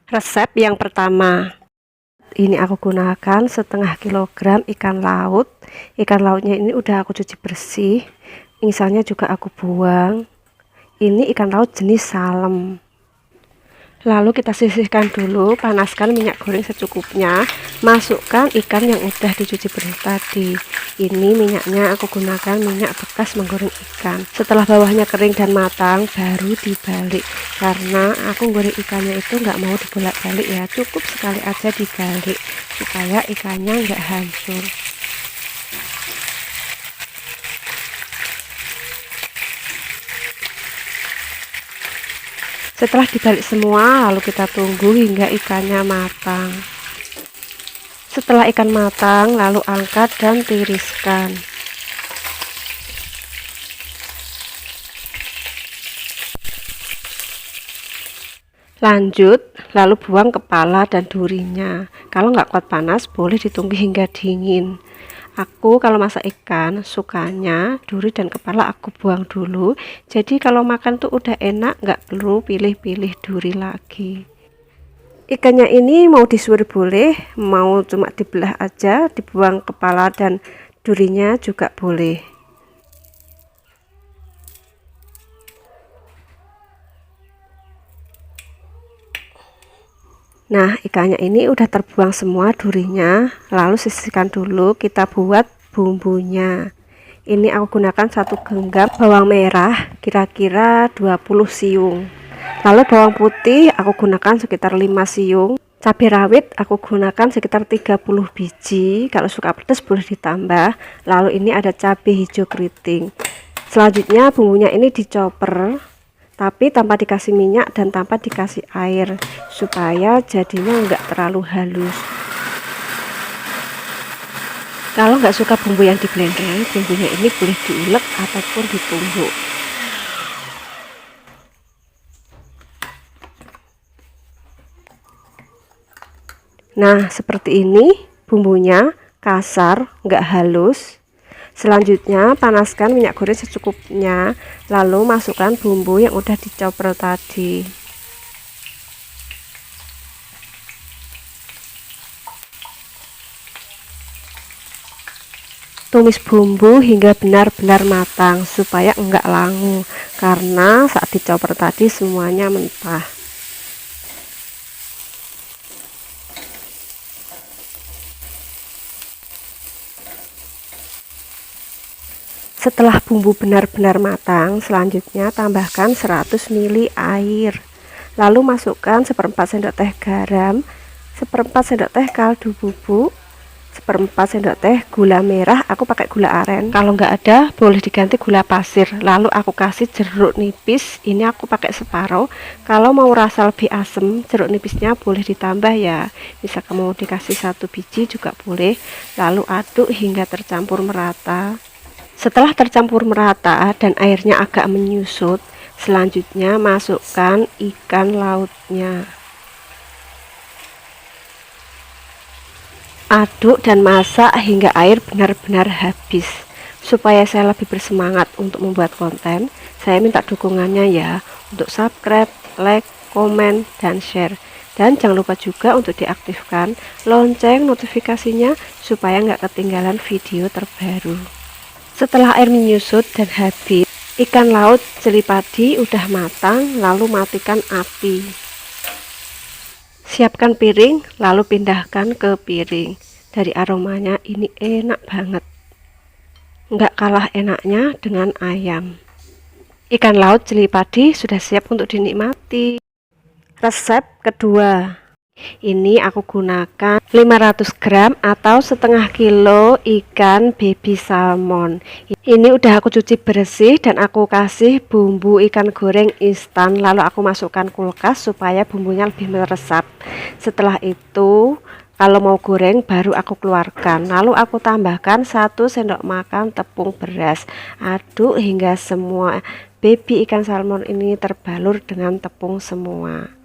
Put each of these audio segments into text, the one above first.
Resep yang pertama, ini aku gunakan setengah kilogram ikan laut. Ikan lautnya ini udah aku cuci bersih, insangnya juga aku buang. Ini ikan laut jenis salem. Lalu kita sisihkan dulu, panaskan minyak goreng secukupnya, masukkan ikan yang udah dicuci bersih tadi. Ini minyaknya aku gunakan minyak bekas menggoreng ikan. Setelah bawahnya kering dan matang, baru dibalik. Karena aku goreng ikannya itu nggak mau dibolak-balik ya, cukup sekali aja dibalik supaya ikannya nggak hancur. Setelah dibalik semua, lalu kita tunggu hingga ikannya matang. Setelah ikan matang, lalu angkat dan tiriskan. Lanjut, lalu buang kepala dan durinya. Kalau nggak kuat panas, boleh ditunggu hingga dingin. Aku kalau masak ikan sukanya duri dan kepala aku buang dulu. Jadi kalau makan tuh udah enak, nggak perlu pilih-pilih duri lagi. Ikannya ini mau disuir boleh, mau cuma dibelah aja, dibuang kepala dan durinya juga boleh. Nah, ikannya ini udah terbuang semua durinya, lalu sisihkan dulu, kita buat bumbunya. Ini aku gunakan 1 genggam bawang merah, kira-kira 20 siung. Lalu bawang putih aku gunakan sekitar 5 siung. Cabai rawit aku gunakan sekitar 30 biji, kalau suka pedas boleh ditambah. Lalu ini ada cabai hijau keriting. Selanjutnya bumbunya ini dicoper, tapi tanpa dikasih minyak dan tanpa dikasih air, supaya jadinya enggak terlalu halus. Kalau nggak suka bumbu yang di blender, bumbunya ini boleh diulek ataupun ditumbuk. Nah, seperti ini bumbunya, kasar, nggak halus. Selanjutnya panaskan minyak goreng secukupnya, lalu masukkan bumbu yang udah dicoper tadi. Tumis bumbu hingga benar-benar matang supaya enggak langu, karena saat dicoper tadi semuanya mentah. Setelah bumbu benar-benar matang, selanjutnya tambahkan 100 ml air. Lalu masukkan 1/4 sendok teh garam, 1/4 sendok teh kaldu bubuk, 1/4 sendok teh gula merah. Aku pakai gula aren. Kalau nggak ada, boleh diganti gula pasir. Lalu aku kasih jeruk nipis. Ini aku pakai separuh. Kalau mau rasa lebih asam, jeruk nipisnya boleh ditambah ya. Bisa kamu dikasih 1 biji juga boleh. Lalu aduk hingga tercampur merata. Setelah tercampur merata dan airnya agak menyusut, selanjutnya masukkan ikan lautnya. Aduk dan masak hingga air benar-benar habis. Supaya saya lebih bersemangat untuk membuat konten, saya minta dukungannya ya, untuk subscribe, like, komen, dan share. Dan jangan lupa juga untuk diaktifkan lonceng notifikasinya supaya nggak ketinggalan video terbaru. Setelah air menyusut dan habis, ikan laut cili padi udah matang, lalu matikan api. Siapkan piring, lalu pindahkan ke piring. Dari aromanya ini enak banget. Nggak kalah enaknya dengan ayam. Ikan laut cili padi sudah siap untuk dinikmati. Resep kedua. Ini aku gunakan 500 gram atau setengah kilo ikan baby salmon. Ini udah aku cuci bersih dan aku kasih bumbu ikan goreng instan, lalu aku masukkan kulkas supaya bumbunya lebih meresap. Setelah itu kalau mau goreng baru aku keluarkan, lalu aku tambahkan 1 sendok makan tepung beras. Aduk hingga semua baby ikan salmon ini terbalur dengan tepung semua.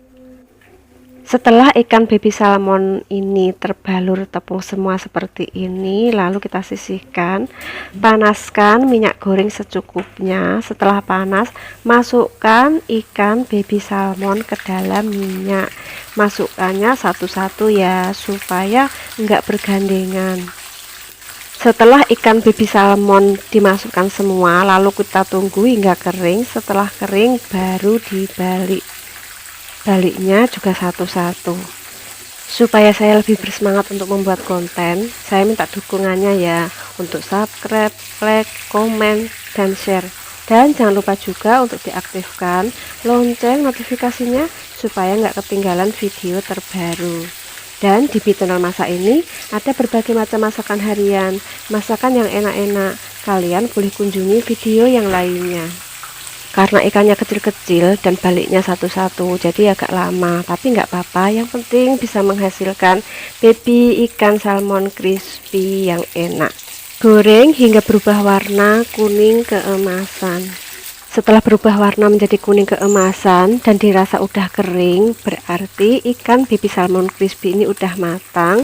Setelah ikan baby salmon ini terbalur tepung semua seperti ini, lalu kita sisihkan. Panaskan minyak goreng secukupnya. Setelah panas, masukkan ikan baby salmon ke dalam minyak. Masukkannya satu-satu ya, supaya enggak bergandengan. Setelah ikan baby salmon dimasukkan semua, lalu kita tunggu hingga kering. Setelah kering baru dibalik. Baliknya juga satu-satu. Supaya saya lebih bersemangat untuk membuat konten, saya minta dukungannya ya, untuk subscribe, like, komen, dan share. Dan jangan lupa juga untuk diaktifkan lonceng notifikasinya supaya nggak ketinggalan video terbaru. Dan di channel masak ini ada berbagai macam masakan harian, masakan yang enak-enak. Kalian boleh kunjungi video yang lainnya. Karena ikannya kecil-kecil dan baliknya satu-satu, jadi agak lama, tapi nggak apa-apa, yang penting bisa menghasilkan baby ikan salmon crispy yang enak. Goreng hingga berubah warna kuning keemasan. Setelah berubah warna menjadi kuning keemasan dan dirasa udah kering, berarti ikan baby salmon crispy ini udah matang.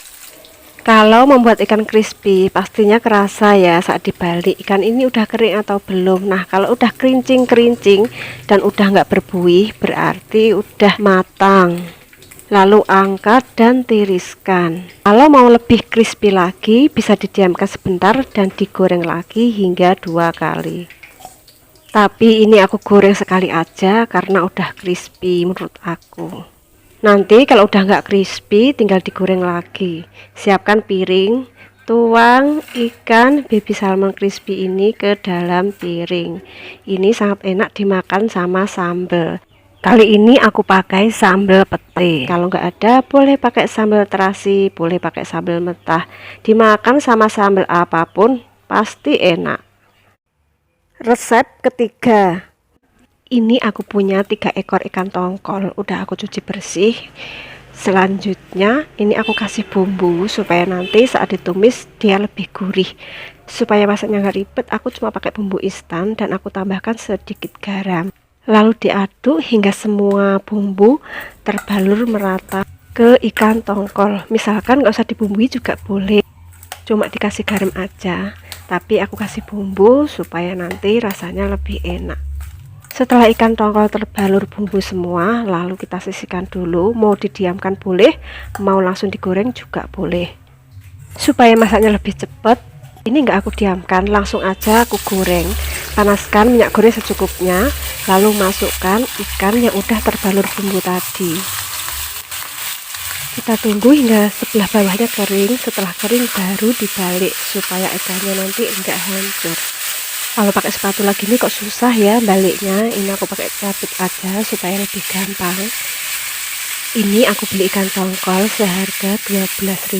Kalau membuat ikan crispy pastinya kerasa ya saat dibalik ikan ini udah kering atau belum. Nah, kalau udah kerincing-kerincing dan udah nggak berbuih berarti udah matang. Lalu angkat dan tiriskan. Kalau mau lebih crispy lagi bisa didiamkan sebentar dan digoreng lagi hingga 2 kali. Tapi ini aku goreng sekali aja karena udah crispy menurut aku. Nanti kalau udah nggak crispy tinggal digoreng lagi. Siapkan piring, tuang ikan baby salmon crispy ini ke dalam piring. Ini sangat enak dimakan sama sambal. Kali ini aku pakai sambal pete. Kalau nggak ada boleh pakai sambal terasi, boleh pakai sambal mentah. Dimakan sama sambal apapun pasti enak. Resep ketiga. Ini aku punya 3 ekor ikan tongkol, udah aku cuci bersih. Selanjutnya ini aku kasih bumbu supaya nanti saat ditumis dia lebih gurih. Supaya masaknya nggak ribet, aku cuma pakai bumbu instan dan aku tambahkan sedikit garam. Lalu diaduk hingga semua bumbu terbalur merata ke ikan tongkol. Misalkan nggak usah dibumbui juga boleh, cuma dikasih garam aja. Tapi aku kasih bumbu supaya nanti rasanya lebih enak. Setelah ikan tongkol terbalur bumbu semua, lalu kita sisihkan dulu. Mau didiamkan boleh, mau langsung digoreng juga boleh. Supaya masaknya lebih cepat, ini nggak aku diamkan, langsung aja aku goreng. Panaskan minyak goreng secukupnya, lalu masukkan ikan yang udah terbalur bumbu tadi. Kita tunggu hingga sebelah bawahnya kering. Setelah kering baru dibalik supaya ikannya nanti enggak hancur. Kalau pakai spatula gini kok susah ya baliknya. Ini aku pakai capit aja supaya lebih gampang. Ini aku beli ikan tongkol seharga 12.000.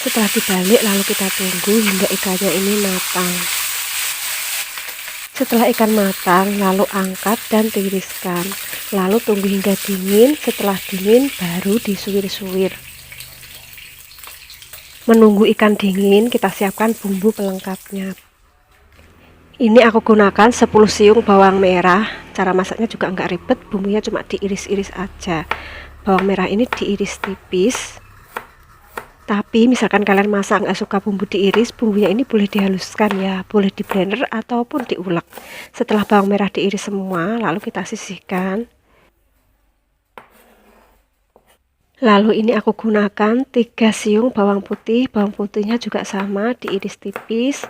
Setelah dibalik lalu kita tunggu hingga ikannya ini matang. Setelah ikan matang lalu angkat dan tiriskan. Lalu tunggu hingga dingin. Setelah dingin baru disuwir-suwir. Menunggu ikan dingin kita siapkan bumbu pelengkapnya. Ini aku gunakan 10 siung bawang merah. Cara masaknya juga enggak ribet, bumbunya cuma diiris-iris aja. Bawang merah ini diiris tipis. Tapi misalkan kalian masak nggak suka bumbu diiris, bumbunya ini boleh dihaluskan ya, boleh di blender ataupun diulek. Setelah bawang merah diiris semua, lalu kita sisihkan. Lalu ini aku gunakan 3 siung bawang putih. Bawang putihnya juga sama, diiris tipis.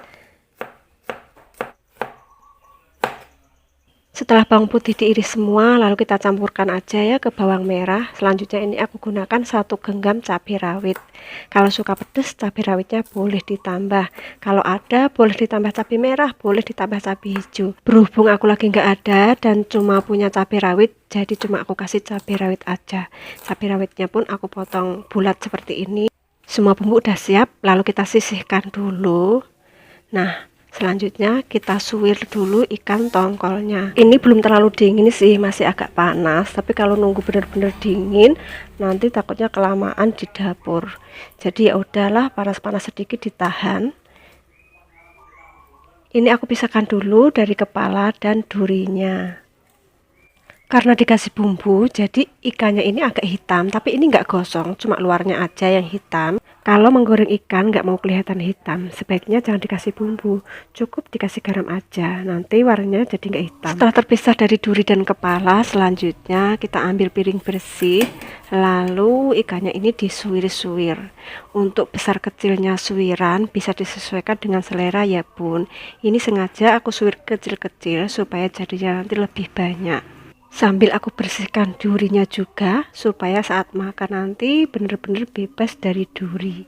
Setelah bawang putih diiris semua, lalu kita campurkan aja ya ke bawang merah. Selanjutnya ini aku gunakan 1 genggam cabai rawit. Kalau suka pedas, cabai rawitnya boleh ditambah. Kalau ada, boleh ditambah cabai merah, boleh ditambah cabai hijau. Berhubung aku lagi nggak ada dan cuma punya cabai rawit, jadi cuma aku kasih cabai rawit aja. Cabai rawitnya pun aku potong bulat seperti ini. Semua bumbu udah siap, lalu kita sisihkan dulu. Nah, selanjutnya kita suwir dulu ikan tongkolnya. Ini belum terlalu dingin sih, masih agak panas. Tapi kalau nunggu benar-benar dingin, nanti takutnya kelamaan di dapur. Jadi ya udahlah, panas-panas sedikit ditahan. Ini aku pisahkan dulu dari kepala dan durinya. Karena dikasih bumbu, jadi ikannya ini agak hitam, tapi ini nggak gosong, cuma luarnya aja yang hitam. Kalau menggoreng ikan nggak mau kelihatan hitam, sebaiknya jangan dikasih bumbu, cukup dikasih garam aja, nanti warnanya jadi nggak hitam. Setelah terpisah dari duri dan kepala, selanjutnya kita ambil piring bersih, lalu ikannya ini disuir-suir. Untuk besar kecilnya suiran bisa disesuaikan dengan selera ya bun. Ini sengaja aku suir kecil-kecil supaya jadinya nanti lebih banyak. Sambil aku bersihkan durinya juga supaya saat makan nanti benar-benar bebas dari duri.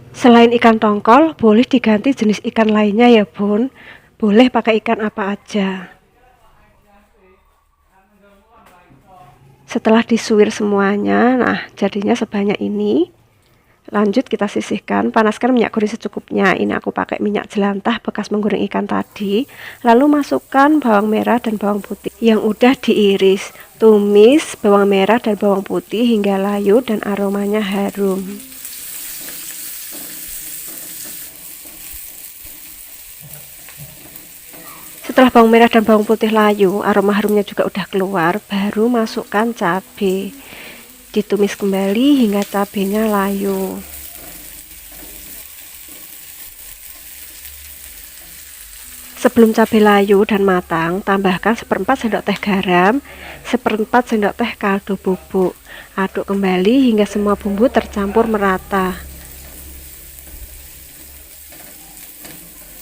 Selain ikan tongkol, boleh diganti jenis ikan lainnya ya bun. Boleh pakai ikan apa aja. Setelah disuir semuanya, nah jadinya sebanyak ini. Lanjut kita sisihkan, panaskan minyak goreng secukupnya. Ini aku pakai minyak jelantah bekas menggoreng ikan tadi. Lalu masukkan bawang merah dan bawang putih yang udah diiris. Tumis bawang merah dan bawang putih hingga layu dan aromanya harum. Setelah bawang merah dan bawang putih layu, aroma harumnya juga udah keluar, baru masukkan cabai. Ditumis kembali hingga cabenya layu. Sebelum cabai layu dan matang, tambahkan 1/4 sendok teh garam, 1/4 sendok teh kaldu bubuk. Aduk kembali hingga semua bumbu tercampur merata.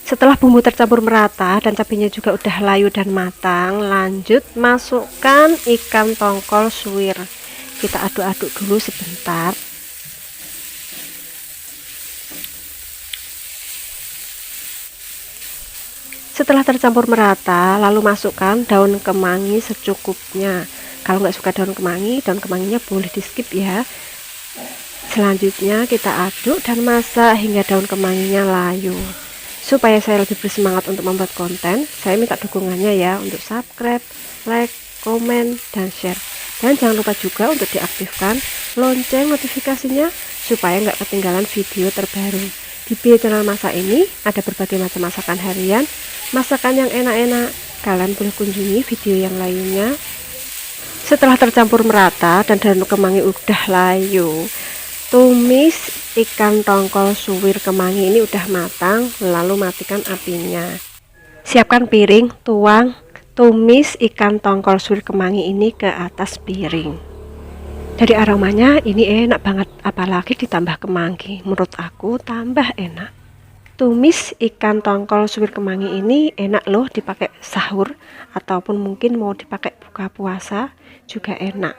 Setelah bumbu tercampur merata dan cabenya juga udah layu dan matang, lanjut masukkan ikan tongkol suwir. Kita aduk-aduk dulu sebentar. Setelah tercampur merata, lalu masukkan daun kemangi secukupnya. Kalau nggak suka daun kemanginya boleh di skip ya. Selanjutnya kita aduk dan masak hingga daun kemanginya layu. Supaya saya lebih bersemangat untuk membuat konten, saya minta dukungannya ya untuk subscribe, like, komen, dan share. Dan jangan lupa juga untuk diaktifkan lonceng notifikasinya supaya nggak ketinggalan video terbaru. Di channel masak ini ada berbagai macam masakan harian, masakan yang enak-enak. Kalian boleh kunjungi video yang lainnya. Setelah tercampur merata dan daun kemangi udah layu, tumis ikan tongkol suwir kemangi ini udah matang, lalu matikan apinya. Siapkan piring, tuang, tumis ikan tongkol suwir kemangi ini ke atas piring. Dari aromanya ini enak banget, apalagi ditambah kemangi. Menurut aku tambah enak. Tumis ikan tongkol suwir kemangi ini enak loh dipakai sahur ataupun mungkin mau dipakai buka puasa juga enak.